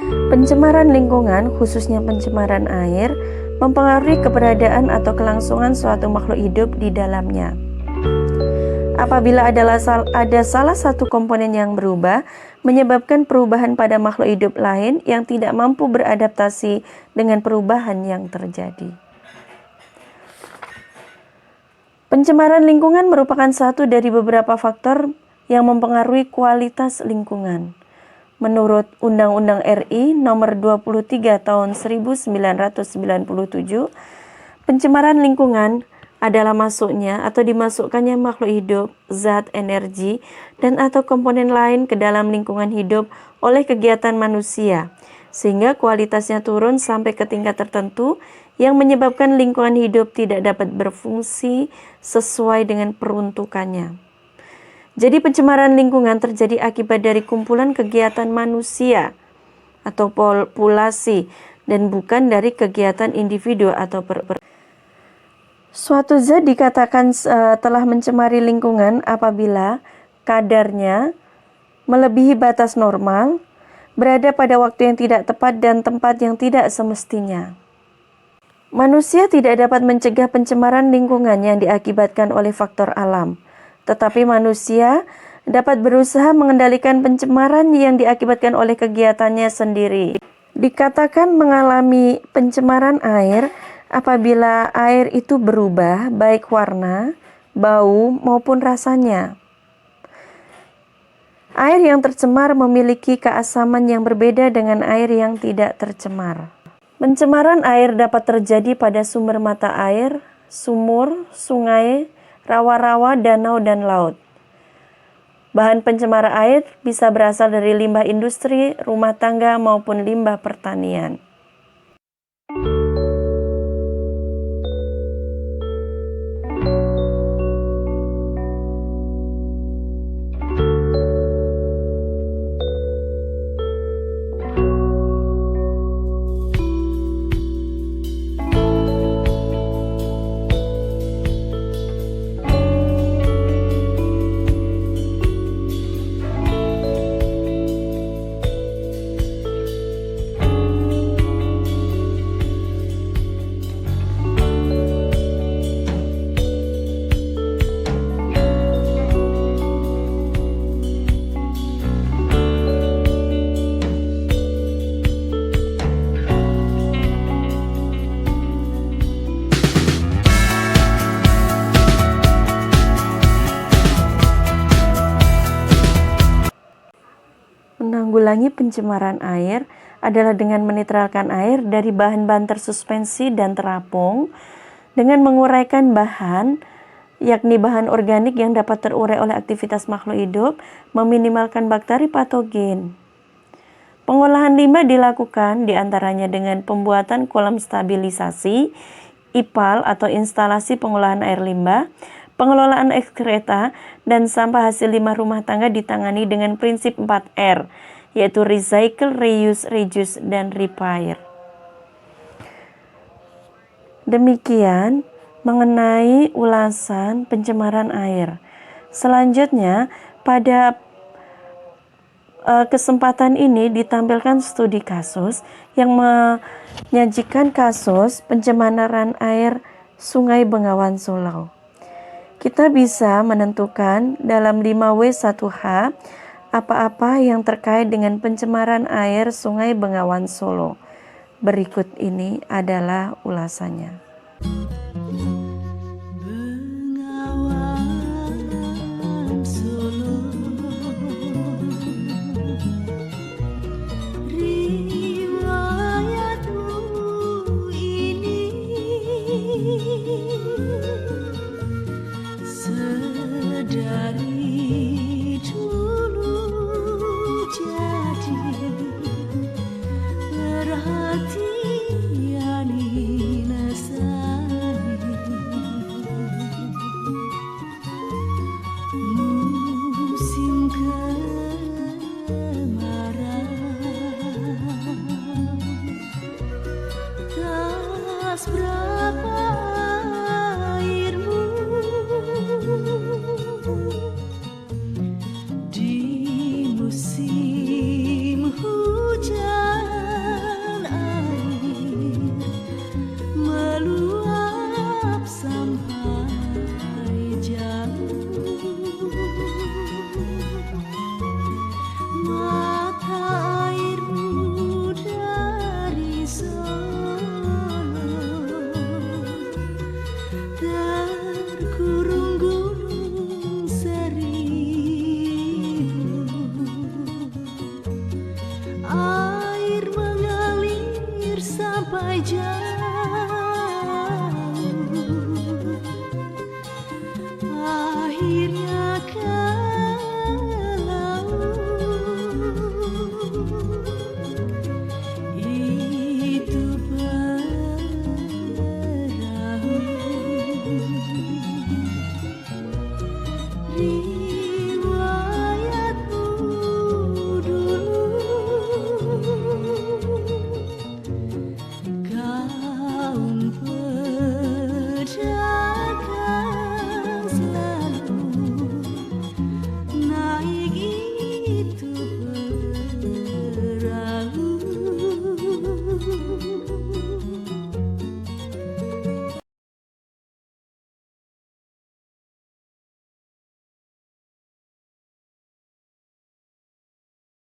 Pencemaran lingkungan, khususnya pencemaran air, mempengaruhi keberadaan atau kelangsungan suatu makhluk hidup di dalamnya. Apabila ada salah satu komponen yang berubah, menyebabkan perubahan pada makhluk hidup lain yang tidak mampu beradaptasi dengan perubahan yang terjadi. Pencemaran lingkungan merupakan satu dari beberapa faktor yang mempengaruhi kualitas lingkungan. Menurut Undang-Undang RI Nomor 23 Tahun 1997, pencemaran lingkungan adalah masuknya atau dimasukkannya makhluk hidup, zat, energi, dan atau komponen lain ke dalam lingkungan hidup oleh kegiatan manusia, sehingga kualitasnya turun sampai ke tingkat tertentu yang menyebabkan lingkungan hidup tidak dapat berfungsi sesuai dengan peruntukannya. Jadi pencemaran lingkungan terjadi akibat dari kumpulan kegiatan manusia atau populasi dan bukan dari kegiatan individu atau Suatu zat dikatakan telah mencemari lingkungan apabila kadarnya melebihi batas normal, berada pada waktu yang tidak tepat dan tempat yang tidak semestinya. Manusia tidak dapat mencegah pencemaran lingkungan yang diakibatkan oleh faktor alam. Tetapi manusia dapat berusaha mengendalikan pencemaran yang diakibatkan oleh kegiatannya sendiri. Dikatakan mengalami pencemaran air apabila air itu berubah baik warna, bau, maupun rasanya. Air yang tercemar memiliki keasaman yang berbeda dengan air yang tidak tercemar. Pencemaran air dapat terjadi pada sumber mata air, sumur, sungai, rawa-rawa, danau, dan laut. Bahan pencemar air bisa berasal dari limbah industri, rumah tangga, maupun limbah pertanian. Menanggulangi pencemaran air adalah dengan menetralkan air dari bahan-bahan tersuspensi dan terapung dengan menguraikan bahan, yakni bahan organik yang dapat terurai oleh aktivitas makhluk hidup, meminimalkan bakteri patogen. Pengolahan limbah dilakukan diantaranya dengan pembuatan kolam stabilisasi, IPAL atau instalasi pengolahan air limbah, pengelolaan ekskreta, dan sampah hasil limbah rumah tangga ditangani dengan prinsip 4R, yaitu recycle, reuse, reduce, dan repair. Demikian mengenai ulasan pencemaran air. Selanjutnya, pada kesempatan ini ditampilkan studi kasus yang menyajikan kasus pencemaran air Sungai Bengawan Solo. Kita bisa menentukan dalam 5W1H apa-apa yang terkait dengan pencemaran air Sungai Bengawan Solo. Berikut ini adalah ulasannya. Di musim hujan Air mengalir sampai jauh